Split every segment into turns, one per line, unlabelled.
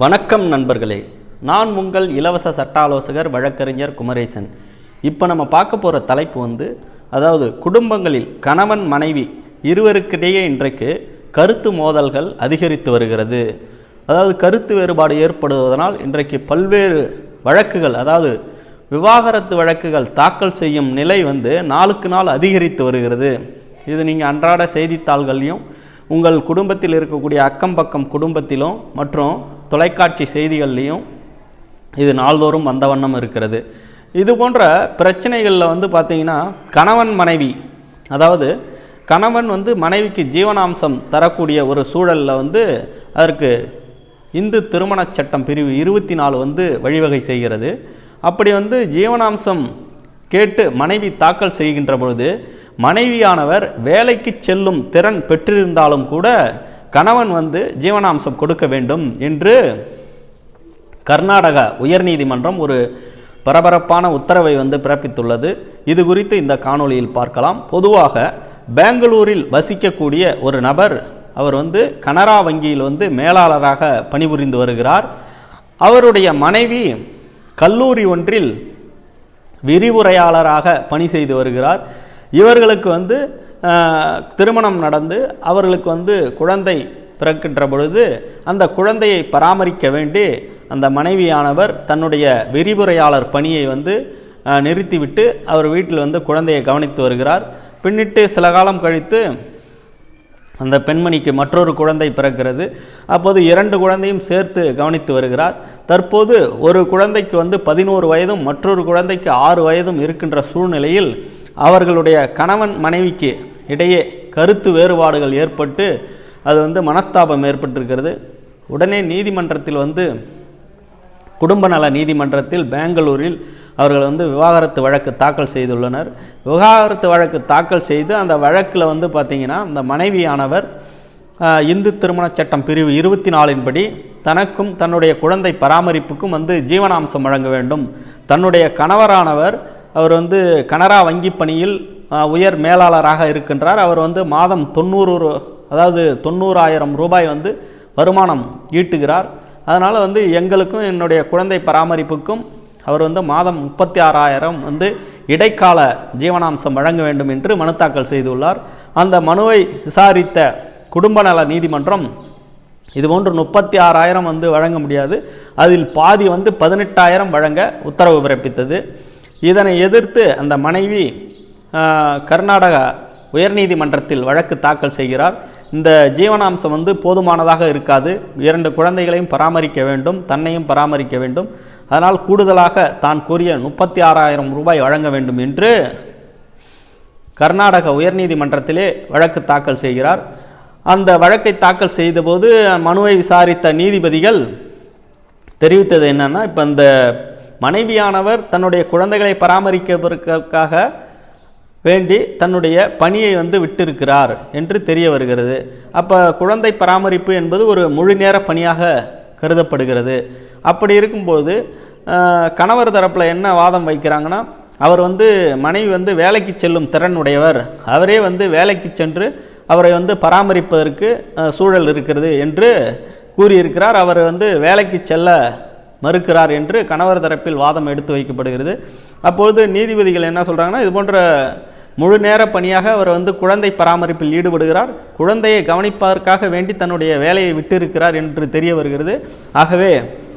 வணக்கம் நண்பர்களே, நான் உங்கள் இலவச சட்ட ஆலோசகர் வழக்கறிஞர் குமரேசன். இப்போ நம்ம பார்க்க போகிற தலைப்பு அதாவது குடும்பங்களில் கணவன் மனைவி இருவருக்கிடையே இன்றைக்கு கருத்து மோதல்கள் அதிகரித்து வருகிறது. அதாவது கருத்து வேறுபாடு ஏற்படுவதனால் இன்றைக்கு பல்வேறு வழக்குகள், அதாவது விவாகரத்து வழக்குகள் தாக்கல் செய்யும் நிலை நாளுக்கு நாள் அதிகரித்து வருகிறது. இது நீங்கள் அன்றாட செய்தித்தாள்களையும் உங்கள் குடும்பத்தில் இருக்கக்கூடிய அக்கம் பக்கம் குடும்பத்திலும் மற்றும் தொலைக்காட்சி செய்திகள்லையும் இது நாள்தோறும் வந்த வண்ணம் இருக்கிறது. இது போன்ற பிரச்சனைகளில் பார்த்தீங்கன்னா கணவன் மனைவி, அதாவது கணவன் மனைவிக்கு ஜீவனாம்சம் தரக்கூடிய ஒரு சூழலில் அதற்கு இந்து திருமண சட்டம் பிரிவு 24 வழிவகை செய்கிறது. அப்படி ஜீவனாம்சம் கேட்டு மனைவி தாக்கல் செய்கின்ற பொழுது மனைவியானவர் வேலைக்கு செல்லும் திறன் பெற்றிருந்தாலும் கூட கணவன் ஜீவனாம்சம் கொடுக்க வேண்டும் என்று கர்நாடக உயர்நீதிமன்றம் ஒரு பரபரப்பான உத்தரவை பிறப்பித்துள்ளது. இது குறித்து இந்த காணொளியில் பார்க்கலாம். பொதுவாக பெங்களூரில் வசிக்கக்கூடிய ஒரு நபர், அவர் கனரா வங்கியில் மேலாளராக பணிபுரிந்து வருகிறார். அவருடைய மனைவி கல்லூரி ஒன்றில் விரிவுரையாளராக பணி செய்து வருகிறார். இவர்களுக்கு திருமணம் நடந்து அவர்களுக்கு குழந்தை பிறக்கின்ற பொழுது அந்த குழந்தையை பராமரிக்க வேண்டி அந்த மனைவியானவர் தன்னுடைய விரிவுரையாளர் பணியை நிறுத்திவிட்டு அவர் வீட்டில் குழந்தையை கவனித்து வருகிறார். பின்னிட்டு சில காலம் கழித்து அந்த பெண்மணிக்கு மற்றொரு குழந்தை பிறக்கிறது. அப்போது 2 குழந்தையும் சேர்த்து கவனித்து வருகிறார். தற்போது ஒரு குழந்தைக்கு 11 வயதும் மற்றொரு குழந்தைக்கு 6 வயதும் இருக்கின்ற சூழ்நிலையில் அவர்களுடைய கணவன் மனைவிக்கு இடையே கருத்து வேறுபாடுகள் ஏற்பட்டு அது மனஸ்தாபம் ஏற்பட்டிருக்கிறது. உடனே நீதிமன்றத்தில் குடும்ப நல நீதிமன்றத்தில் பெங்களூரில் அவர்கள் விவாகரத்து வழக்கு தாக்கல் செய்துள்ளனர். விவாகரத்து வழக்கு தாக்கல் செய்து அந்த வழக்கில் பார்த்திங்கன்னா அந்த மனைவியானவர் இந்து திருமண சட்டம் பிரிவு 24 படி தனக்கும் தன்னுடைய குழந்தை பராமரிப்புக்கும் ஜீவனாம்சம் வழங்க வேண்டும். தன்னுடைய கணவரானவர் அவர் கனரா வங்கி பணியில் உயர் மேலாளராக இருக்கின்றார். அவர் மாதம் 90,000 ரூபாய் வருமானம் ஈட்டுகிறார். அதனால் எங்களுக்கும் என்னுடைய குழந்தை பராமரிப்புக்கும் அவர் மாதம் 36,000 இடைக்கால ஜீவனாம்சம் வழங்க வேண்டும் என்று மனு தாக்கல் செய்துள்ளார். அந்த மனுவை விசாரித்த குடும்ப நல நீதிமன்றம் இதுபோன்று 36,000 வழங்க முடியாது, அதில் பாதி 18,000 வழங்க உத்தரவு பிறப்பித்தது. இதனை எதிர்த்து அந்த மனைவி கர்நாடக உயர்நீதிமன்றத்தில் வழக்கு தாக்கல் செய்கிறார். இந்த ஜீவனாம்சம் போதுமானதாக இருக்காது, 2 குழந்தைகளையும் பராமரிக்க வேண்டும், தன்னையும் பராமரிக்க வேண்டும், அதனால் கூடுதலாக தான் கூறிய 36,000 ரூபாய் வழங்க வேண்டும் என்று கர்நாடக உயர்நீதிமன்றத்திலே வழக்கு தாக்கல் செய்கிறார். அந்த வழக்கை தாக்கல் செய்தபோது மனுவை விசாரித்த நீதிபதிகள் தெரிவித்தது என்னன்னா, இப்போ இந்த மனைவியானவர் தன்னுடைய குழந்தைகளை பராமரிப்பதற்காக வேண்டி தன்னுடைய பணியை விட்டிருக்கிறார் என்று தெரிய வருகிறது. அப்போ குழந்தை பராமரிப்பு என்பது ஒரு முழு நேர பணியாக கருதப்படுகிறது. அப்படி இருக்கும்போது கணவர் தரப்பில் என்ன வாதம் வைக்கிறாங்கன்னா, அவர் மனைவி வேலைக்கு செல்லும் திறன் உடையவர், அவரே வேலைக்கு சென்று அவரை பராமரிப்பதற்கு சூழல் இருக்கிறது என்று கூறியிருக்கிறார். அவர் வேலைக்கு செல்ல மறுக்கிறார் என்று கணவர் தரப்பில் வாதம் எடுத்து வைக்கப்படுகிறது. அப்பொழுது நீதிபதிகள் என்ன சொல்கிறாங்கன்னா, இது போன்ற முழு நேர பணியாக அவர் குழந்தை பராமரிப்பில் ஈடுபடுகிறார், குழந்தையை கவனிப்பதற்காக வேண்டி தன்னுடைய வேலையை விட்டிருக்கிறார் என்று தெரிய வருகிறது. ஆகவே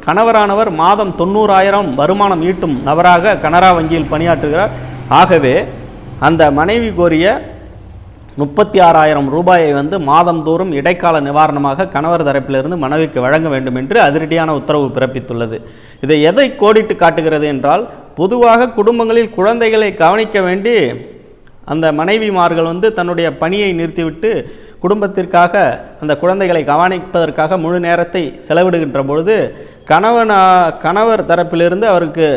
கணவரானவர் மாதம் 90,000 வருமானம் ஈட்டும் நபராக கனரா வங்கியில் பணியாற்றுகிறார். ஆகவே அந்த மனைவி கோரிய 36,000 ரூபாயை மாதந்தோறும் இடைக்கால நிவாரணமாக கணவர் தரப்பிலிருந்து மனைவிக்கு வழங்க வேண்டும் என்று அதிரடியான உத்தரவு பிறப்பித்துள்ளது. இதை எதை கோடிட்டு காட்டுகிறது என்றால், பொதுவாக குடும்பங்களில் குழந்தைகளை கவனிக்க வேண்டி அந்த மனைவிமார்கள் தன்னுடைய பணியை நிறுத்திவிட்டு குடும்பத்திற்காக அந்த குழந்தைகளை கவனிப்பதற்காக முழு நேரத்தை செலவிடுகின்ற பொழுது கணவர் தரப்பிலிருந்து அவருக்கு,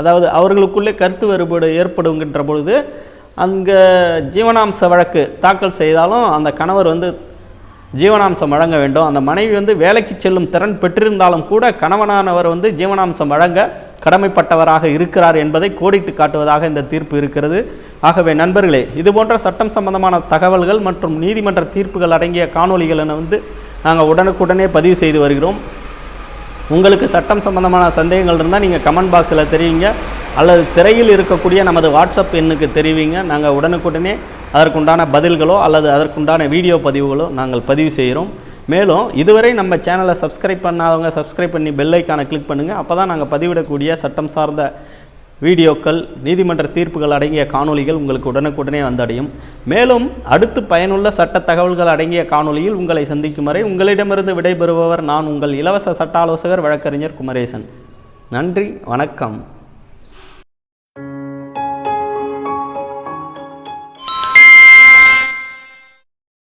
அதாவது அவர்களுக்குள்ளே கருத்து வேறுபாடு ஏற்படுகின்ற பொழுது அங்கே ஜீவனாம்ச வழக்கு தாக்கல் செய்தாலும் அந்த கணவர் ஜீவனாம்சம் வழங்க வேண்டும். அந்த மனைவி வேலைக்கு செல்லும் திறன் பெற்றிருந்தாலும் கூட கணவனானவர் ஜீவனாம்சம் வழங்க கடமைப்பட்டவராக இருக்கிறார் என்பதை கோடிட்டு காட்டுவதாக இந்த தீர்ப்பு இருக்கிறது. ஆகவே நண்பர்களே, இதுபோன்ற சட்டம் சம்பந்தமான தகவல்கள் மற்றும் நீதிமன்ற தீர்ப்புகள் அடங்கிய காணொளிகளை நாங்கள் உடனுக்குடனே பதிவு செய்து வருகிறோம். உங்களுக்கு சட்டம் சம்பந்தமான சந்தேகங்கள் இருந்தால் நீங்கள் கமெண்ட் பாக்ஸில் தெரிவிங்க, அல்லது திரையில் இருக்கக்கூடிய நமது வாட்ஸ்அப் எண்ணுக்கு தெரிவிங்க. நாங்கள் உடனுக்குடனே அதற்குண்டான பதில்களோ அல்லது அதற்குண்டான வீடியோ பதிவுகளோ நாங்கள் பதிவு செய்கிறோம். மேலும் இதுவரை நம்ம சேனலை சப்ஸ்கிரைப் பண்ணாதவங்க சப்ஸ்கிரைப் பண்ணி பெல் ஐக்கானை கிளிக் பண்ணுங்கள். அப்போ தான் நாங்கள் பதிவிடக்கூடிய சட்டம் சார்ந்த வீடியோக்கள், நீதிமன்ற தீர்ப்புகள் அடங்கிய காணொளிகள் உங்களுக்கு உடனுக்குடனே வந்தடையும். மேலும் அடுத்து பயனுள்ள சட்ட தகவல்கள் அடங்கிய காணொளியில் உங்களை சந்திக்கும் வரை உங்களிடமிருந்து விடைபெறுபவர் நான் உங்கள் இலவச சட்ட ஆலோசகர் வழக்கறிஞர் குமரேசன். நன்றி, வணக்கம்.